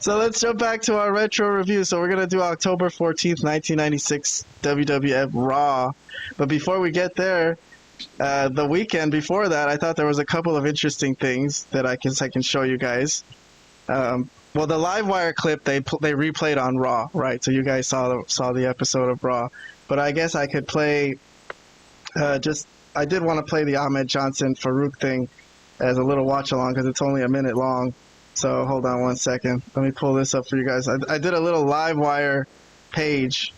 So let's jump back to our retro review. So we're going to do October 14th, 1996 WWF Raw. But before we get there, the weekend before that, I thought there was a couple of interesting things that I can show you guys. Well, the Livewire clip, they replayed on Raw, right? So you guys saw the episode of Raw. But I guess I could play I did want to play the Ahmed Johnson Farouk thing as a little watch along because it's only a minute long. So hold on one second. Let me pull this up for you guys. I did a little Livewire page,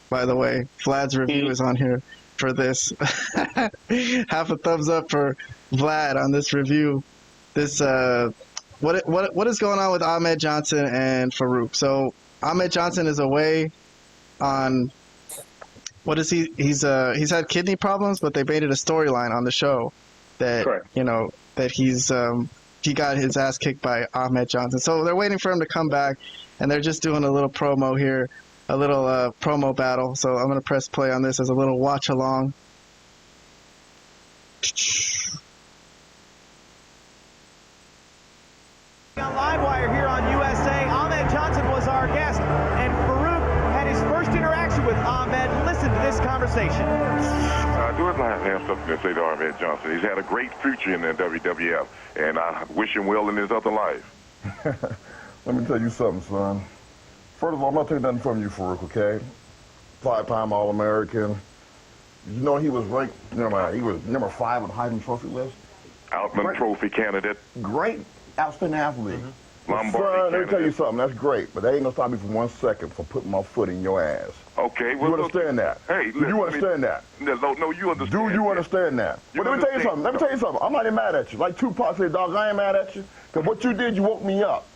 by the way. Vlad's review is on here for this. Half a thumbs up for Vlad on this review. This what is going on with Ahmed Johnson and Farouk? So Ahmed Johnson is away on what is he? He's had kidney problems, but they made it a storyline on the show that Correct. That he got his ass kicked by Ahmed Johnson. So they're waiting for him to come back, and they're just doing a little promo here, a little promo battle. So I'm going to press play on this as a little watch along. On Livewire here on USA, Ahmed Johnson was our guest, and Farouk had his first interaction with Ahmed. Listen to this conversation. I do have something to say to Ahmed Johnson. He's had a great future in the WWF, and I wish him well in his other life. Let me tell you something, son. First of all, I'm not taking nothing from you, Farouk, okay? 5-time All-American. You know he was ranked, he was number 5 on the Heisman Trophy list. Outman Trophy candidate. Great, outstanding athlete. Lombardi Son, let me tell you candidate. something, that's great, but that ain't gonna stop me for 1 second from putting my foot in your ass. Okay, well, You understand that? Hey, Do you understand that? No, you understand. Do you understand that? You But let me tell you understand. something. Let me tell you something. I'm not even mad at you. Like Tupac said, dog, I ain't mad at you. Because what you did, you woke me up.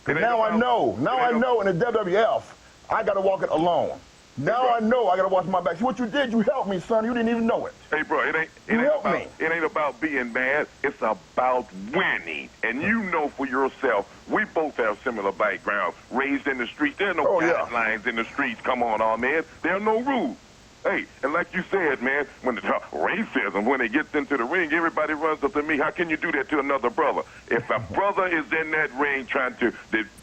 It ain't Now I about- know. Now I it ain't know in the WWF, I got to walk it alone. Now I know I got to watch my back. See, what you did, you helped me, son. You didn't even know it. Hey, bro, it ain't about being mad. It's about winning. And you know for yourself, we both have similar backgrounds. Raised in the streets. There are no guidelines in the streets. Come on, man. There are no rules. Hey, and like you said, man, when the racism, when it gets into the ring, everybody runs up to me. How can you do that to another brother? If a brother is in that ring trying to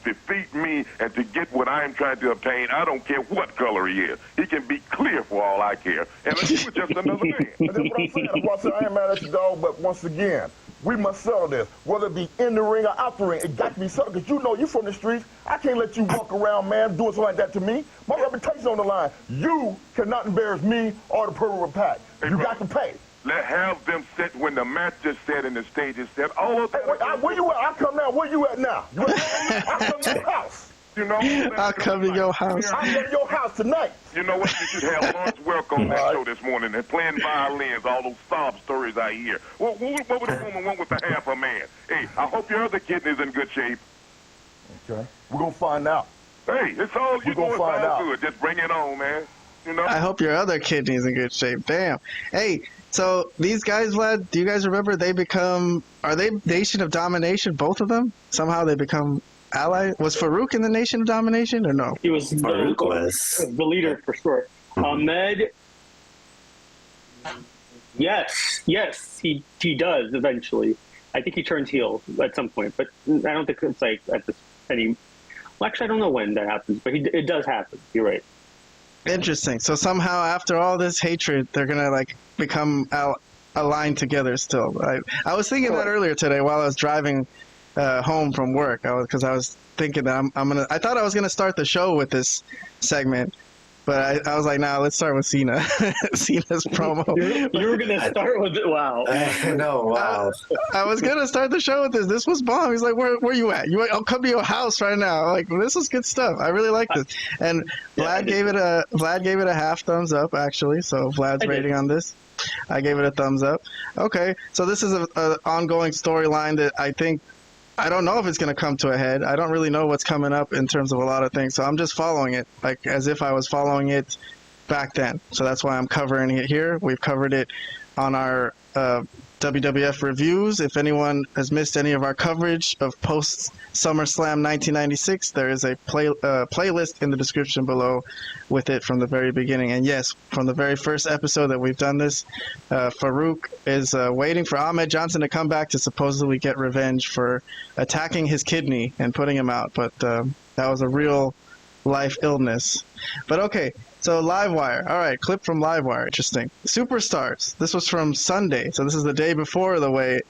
defeat me and to get what I'm trying to obtain, I don't care what color he is. He can be clear for all I care. And he was just another man. And that's what I'm saying. That's why I said I ain't mad at you, dog. But once again, we must settle this. Whether it be in the ring or out the ring, it got to be settled. Because you know you're from the streets. I can't let you walk around, man, doing something like that to me. My reputation's on the line. You cannot embarrass me or the Purple Pack. You got to pay. Let have them sit when the match is set and the stage is set. All of that. Where you at? I come now. Where you at now? You at I come to your house. You know, I'll come to your house. I'm at your house tonight. You know what? You should have Lawrence Welk on that show this morning and playing violins, all those sob stories I hear. What would a woman want with a half a man? Hey, I hope your other kidney's in good shape. Okay. We're going to find out. Hey, it's all you know. It's all good. Just bring it on, man. You know. I hope your other kidney's in good shape. Damn. Hey, so these guys, Vlad, do you guys remember are they Nation of Domination, both of them? Somehow they become allies? Was Farouk in the Nation of Domination or no? He was the leader for sure. Ahmed, yes, he does eventually. I think he turns heel at some point, but I don't think it's like at this any. Well, actually, I don't know when that happens, but it does happen. You're right. Interesting. So somehow after all this hatred, they're gonna like become aligned together still. I was thinking that earlier today while I was driving home from work. Because I was thinking that I thought I was gonna start the show with this segment, but I was like, nah, let's start with Cena. Cena's promo. You were gonna start with it. Wow. No, wow. I was gonna start the show with this. This was bomb. He's like, where you at? I'll come to your house right now. Like, this is good stuff. I really like this. And Vlad gave it a half thumbs up actually. So Vlad's rating on this, I gave it a thumbs up. Okay, so this is an ongoing storyline that I don't know if it's going to come to a head. I don't really know what's coming up in terms of a lot of things. So I'm just following it like as if I was following it back then. So that's why I'm covering it here. We've covered it on our WWF reviews. If anyone has missed any of our coverage of post SummerSlam 1996, there is a playlist in the description below with it from the very beginning. And yes, from the very first episode that we've done this, Farouk is waiting for Ahmed Johnson to come back to supposedly get revenge for attacking his kidney and putting him out. But that was a real life illness. But okay. So Livewire, all right, clip from Livewire, interesting. Superstars, this was from Sunday, so this is the day before the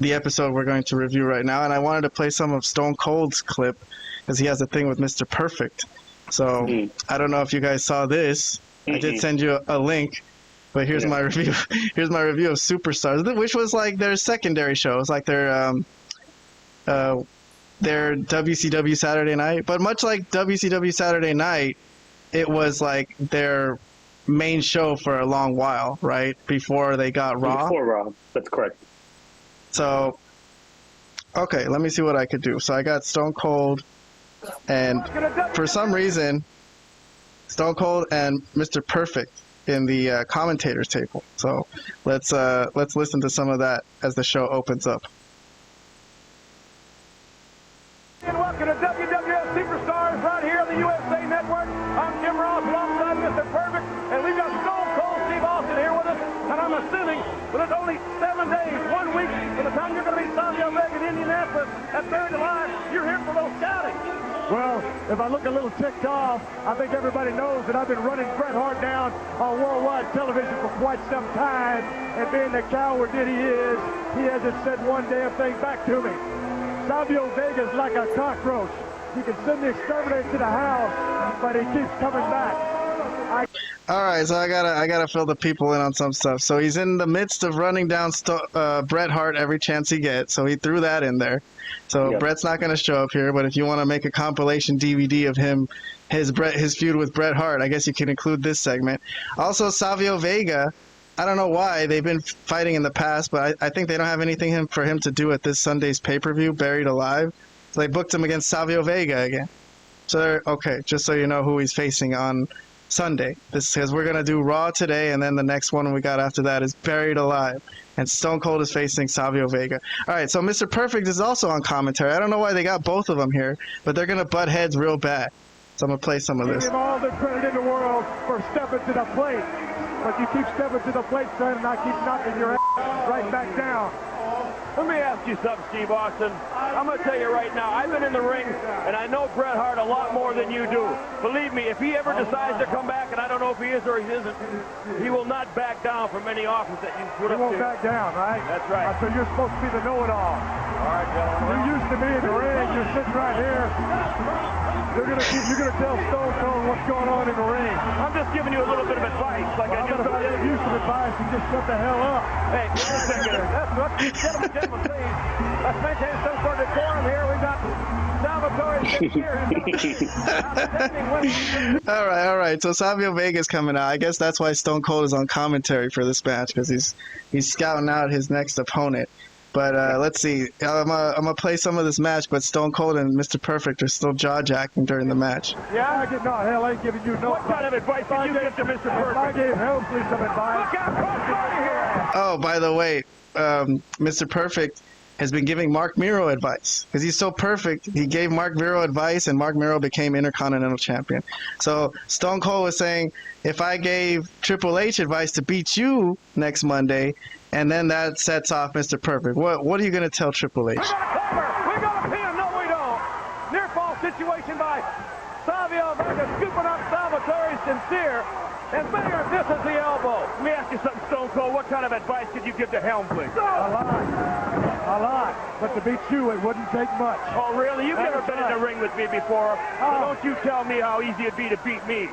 episode we're going to review right now, and I wanted to play some of Stone Cold's clip, because he has a thing with Mr. Perfect. So, I don't know if you guys saw this, I did send you a link, but here's my review. Here's my review of Superstars, which was like their secondary show. It's like their WCW Saturday Night, but much like WCW Saturday Night, it was like their main show for a long while, right? Before they got Raw. Before Raw, that's correct. So, okay, let me see what I could do. So I got Stone Cold, and for some reason, Stone Cold and Mr. Perfect in the commentators table. So let's listen to some of that as the show opens up. And welcome to WWF Superstars right here on the USA Network. I'm Jim Ross alongside Mr. Perfect, and we've got Stone Cold Steve Austin here with us. And I'm assuming, but it's only 7 days, 1 week, by the time you're going to be Savio Vega in Indianapolis at Buried Alive, you're here for those shoutings. Well, if I look a little ticked off, I think everybody knows that I've been running Bret Hart down on worldwide television for quite some time, and being the coward that he is, he hasn't said one damn thing back to me. Savio Vega's like a cockroach. You can send the exterminator to the house, but he keeps coming back. All right, so I gotta fill the people in on some stuff. So he's in the midst of running down Bret Hart every chance he gets, so he threw that in there. So Bret's not gonna show up here, but if you want to make a compilation DVD of him, his feud with Bret Hart, I guess you can include this segment. Also, Savio Vega, I don't know why they've been fighting in the past, but I think they don't have anything for him to do at this Sunday's pay-per-view, Buried Alive. So they booked him against Savio Vega again. So okay, just so you know who he's facing on Sunday. This because we're gonna do Raw today, and then the next one we got after that is Buried Alive, and Stone Cold is facing Savio Vega. All right, so Mr. Perfect is also on commentary. I don't know why they got both of them here, but they're gonna butt heads real bad. So I'm gonna play some of this. Give him all the credit in the world for stepping to the plate, but you keep stepping to the plate, son, and I keep knocking your ass right back down. Let me ask you something, Steve Austin. I'm going to tell you right now, I've been in the ring, and I know Bret Hart a lot more than you do. Believe me, if he ever decides to come back, and I don't know if he is or he isn't, he will not back down from any offers that you put up He won't there. back down, right? That's right. So you're supposed to be the know-it-all. All right, gentlemen. You're used to me in the ring. You're sitting right here. You're gonna tell Stone Cold what's going on in the ring. I'm just giving you a little bit of advice, like I just told you. Use some advice and just shut the hell up. Hey, wait a second. That's what, gentlemen, please. Let's maintain some sort of decorum here. We got Salvatore here. All right. So Savio Vega's coming out. I guess that's why Stone Cold is on commentary for this match, because he's scouting out his next opponent. But let's see. I'm gonna play some of this match, but Stone Cold and Mr. Perfect are still jaw-jacking during the match. Yeah, hell, I ain't giving you no. What kind of advice did you give to Mr. Perfect? I gave Helmsley some advice. Look out, crossbody here. Oh, by the way, Mr. Perfect has been giving Mark Miro advice because he's so perfect. He gave Mark Miro advice, and Mark Miro became Intercontinental Champion. So Stone Cold was saying, if I gave Triple H advice to beat you next Monday, and then that sets off Mr. Perfect, what are you going to tell Triple H? We got a cover. We got a pin. No, we don't. Near fall situation by Savio Vega, scooping up Salvatore Sincere. And Mayor, this is the elbow. Let me ask you something, Stone Cold. What kind of advice could you give to Helmsley? A lot. But to beat you, it wouldn't take much. Oh, really? You've never been in the ring with me before. So don't you tell me how easy it'd be to beat me.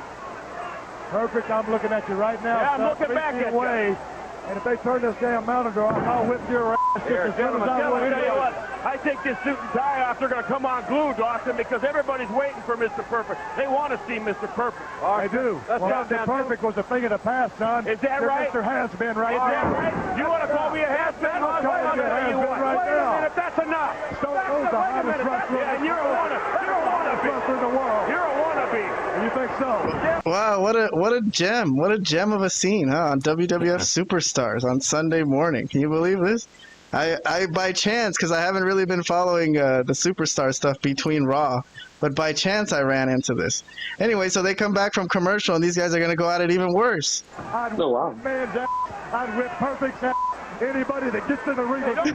Perfect. I'm looking at you right now. Yeah, I'm looking back at you. And if they turn this damn mountain door off, I'll whip your ass. Here, gentlemen, tell you what. I take this suit and tie off. They're going to come on glued, Austin, because everybody's waiting for Mr. Perfect. They want to see Mr. Perfect. They do. That's Mr. Perfect was a thing of the past, son. Is that right? Mr. Has-Been right now. Is that right? You want to call me a has-been? I'll call you a has-been right now. Wait a minute, that's enough. Stone Cold's the hottest wrestler. Yeah, and you're a wannabe. wrestler in the world. You're a wannabe. You think so? Wow, what a gem of a scene, huh? On WWF Superstars on Sunday morning. Can you believe this? I by chance, because I haven't really been following the Superstar stuff between Raw, but by chance I ran into this. Anyway, so they come back from commercial, and these guys are going to go at it even worse. I'd Oh, wow. man's ass. I'd whip Perfect's ass. Anybody that gets in the ring. Don't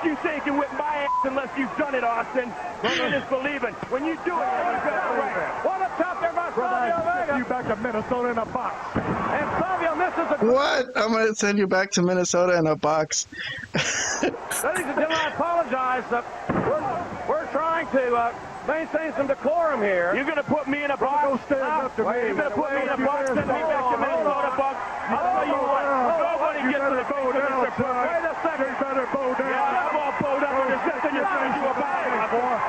you say you can whip my ass unless you've done it, Austin. Seeing is believing. When you do it, you're right. What a top there by Savio Vega. You back to Minnesota in a box. And Savio misses a... What? I'm going to send you back to Minnesota in a box. Ladies and gentlemen, I apologize. We're trying to maintain some decorum here. You're going to put me in a box? Stand up to me. You're going to put me in a box, send me back to Minnesota box? I'll tell you what, nobody gets to the bow down. Wait a second. You better bow down. Yeah, I'm all bowed up on this and you're trying to abide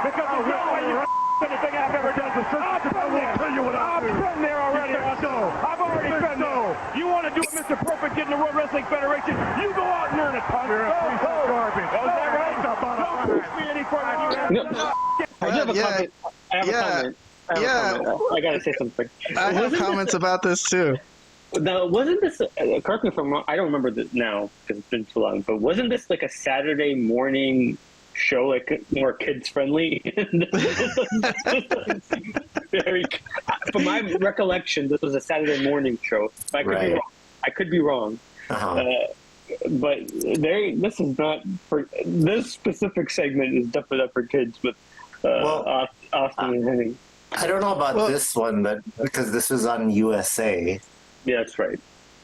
because there's no way you anything I've ever done. I'm from there. I'm from there already. I've already been there. You want to do it, Mr. Perfect, get in the World Wrestling Federation, you go out and earn it, punk. You're a piece of garbage. Is that right? Don't push me any further. No. I do have a comment. I have a comment. I gotta say something. I have comments about this too. Now, wasn't this? Correct me if I'm wrong. I don't remember this now because it's been too long. But wasn't this like a Saturday morning show, like more kids friendly? Very. From my recollection, this was a Saturday morning show. I could be wrong. I could be wrong. But this is not for this specific segment. Is definitely not for kids with Austin and Henning. I don't know about this one, but because this was on USA. Yeah, that's right.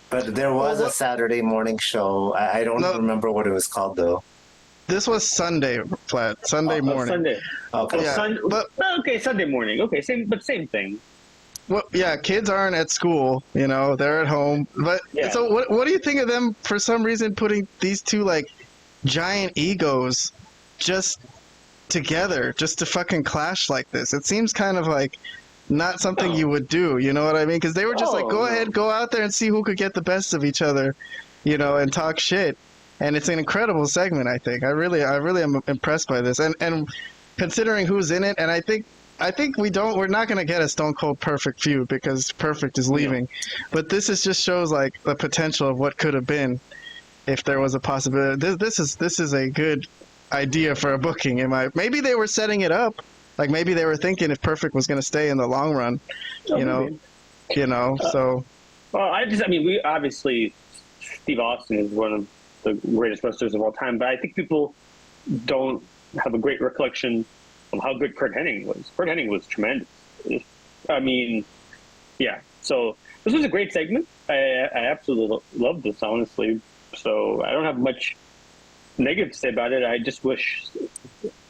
But there was a Saturday morning show. I don't remember what it was called though. This was Sunday, Flat. Sunday morning. Sunday. Okay. Yeah, Sunday morning. Okay, same thing. Well, yeah, kids aren't at school, they're at home. But so what do you think of them for some reason putting these two like giant egos just together just to fucking clash like this? It seems kind of like not something you would do, you know what I mean? Because they were just like, go ahead, go out there and see who could get the best of each other, and talk shit. And it's an incredible segment, I think. I really am impressed by this. And considering who's in it, and I think we're not going to get a Stone Cold Perfect feud because Perfect is leaving. But this just shows like the potential of what could have been if there was a possibility. This is a good idea for a booking. Maybe they were setting it up. Like maybe they were thinking if Perfect was going to stay in the long run, so. Well, we obviously, Steve Austin is one of the greatest wrestlers of all time, but I think people don't have a great recollection of how good Curt Hennig was. Curt Hennig was tremendous. So this was a great segment. I absolutely loved this, honestly. So I don't have much negative to say about it. I just wish,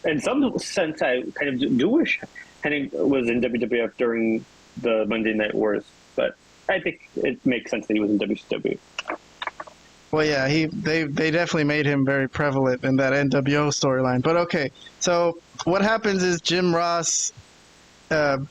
in some sense, I kind of do wish Hennig was in WWF during the Monday Night Wars, but I think it makes sense that he was in WCW. Well, yeah, they definitely made him very prevalent in that NWO storyline. But okay, so what happens is Jim Ross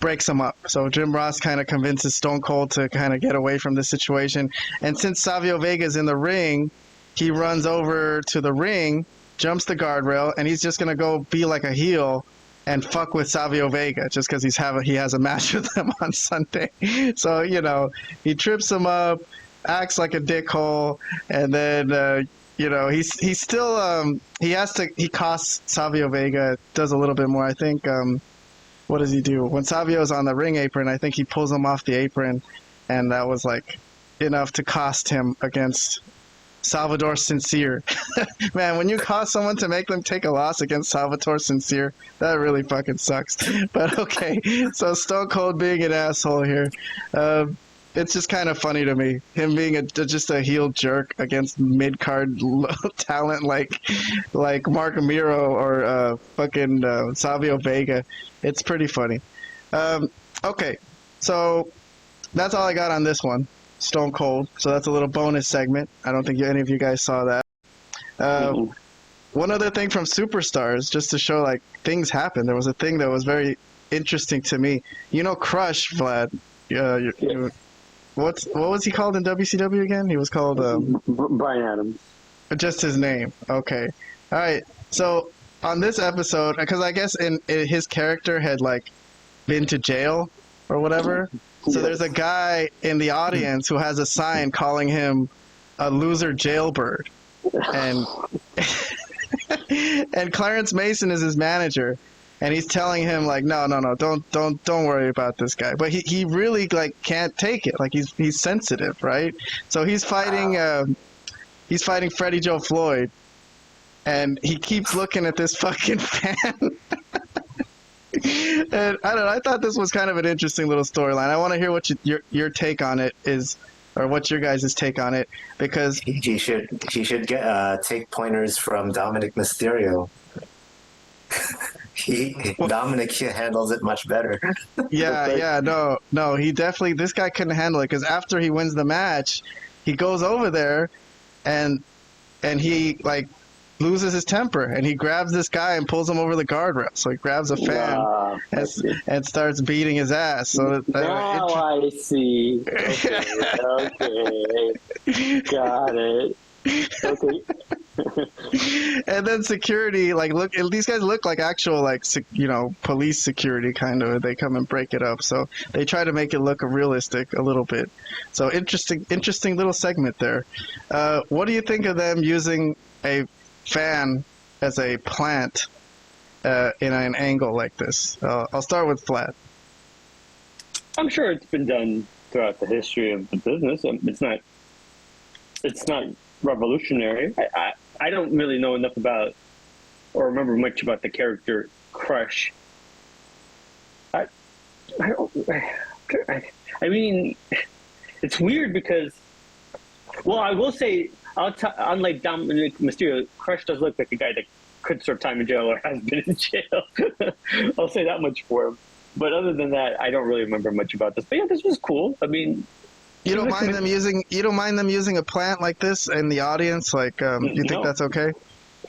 breaks him up. So Jim Ross kind of convinces Stone Cold to kind of get away from the situation. And since Savio Vega's in the ring, he runs over to the ring, jumps the guardrail, and he's just going to go be like a heel and fuck with Savio Vega just because he has a match with him on Sunday. So, he trips him up, acts like a dickhole, and then he's still he costs Savio Vega, does a little bit more. I think what does he do when Savio's on the ring apron? I think he pulls him off the apron, and that was like enough to cost him against Salvador Sincere. Man, when you cost someone to make them take a loss against Salvador Sincere, that really fucking sucks. But okay, so Stone Cold being an asshole here. It's just kind of funny to me, him being just a heel jerk against mid-card talent like Mark Miro or fucking Savio Vega. It's pretty funny. Okay, so that's all I got on this one, Stone Cold. So that's a little bonus segment. I don't think any of you guys saw that. One other thing from Superstars, just to show like things happen. There was a thing that was very interesting to me. Crush, Vlad. What was he called in WCW again? He was called Brian Adams. Just his name. Okay. All right. So on this episode, because I guess in his character had like been to jail or whatever. So there's a guy in the audience who has a sign calling him a loser jailbird, and and Clarence Mason is his manager, and he's telling him like, no, don't worry about this guy. But he really like can't take it. Like he's sensitive, right? So he's fighting Freddie Joe Floyd, and he keeps looking at this fucking fan. And I don't know. I thought this was kind of an interesting little storyline. I want to hear what your take on it is, or what's your guys' take on it, because he should take pointers from Dominic Mysterio. Dominic handles it much better. No, he definitely, this guy couldn't handle it, because after he wins the match, he goes over there and he like loses his temper, and he grabs this guy and pulls him over the guardrail. So he grabs a fan and starts beating his ass. So now I see. Okay. Got it. Okay. And then security, like, look, these guys look like actual, like, police security kind of. They come and break it up, so they try to make it look realistic a little bit. So interesting little segment there. What do you think of them using a fan as a plant in an angle like this? I'll start with Flat. I'm sure it's been done throughout the history of the business. It's not revolutionary. I don't really know enough about or remember much about the character Crush. I mean, it's weird because, well, I will say, unlike Dominic Mysterio, Crush does look like a guy that could serve time in jail or has been in jail. I'll say that much for him. But other than that, I don't really remember much about this. But yeah, this was cool. I mean, you don't mind them using a plant like this in the audience? Like, you think that's okay?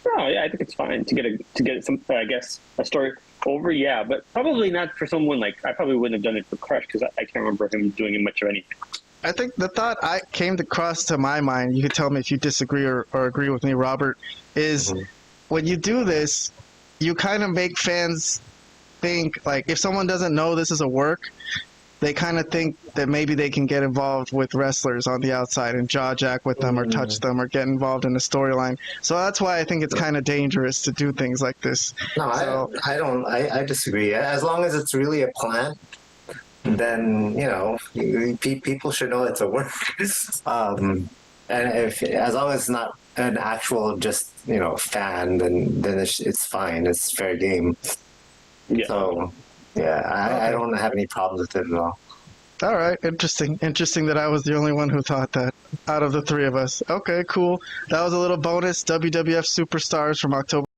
No, yeah, I think it's fine to get some, I guess, a story over. Yeah, but probably not for someone like, I probably wouldn't have done it for Crush, because I can't remember him doing much of anything. I think the thought came across to my mind, you could tell me if you disagree or agree with me, Robert, is when you do this, you kind of make fans think, like, if someone doesn't know this is a work, they kind of think that maybe they can get involved with wrestlers on the outside and jaw jack with them or touch them or get involved in the storyline. So that's why I think it's kind of dangerous to do things like this. No, I disagree. As long as it's really a plant, then, people should know it's a work. And as long as it's not an actual just, fan, then it's fine. It's fair game. Yeah. So, yeah, I don't have any problems with it at all. All right, interesting that I was the only one who thought that out of the three of us. Okay, cool. That was a little bonus WWF Superstars from October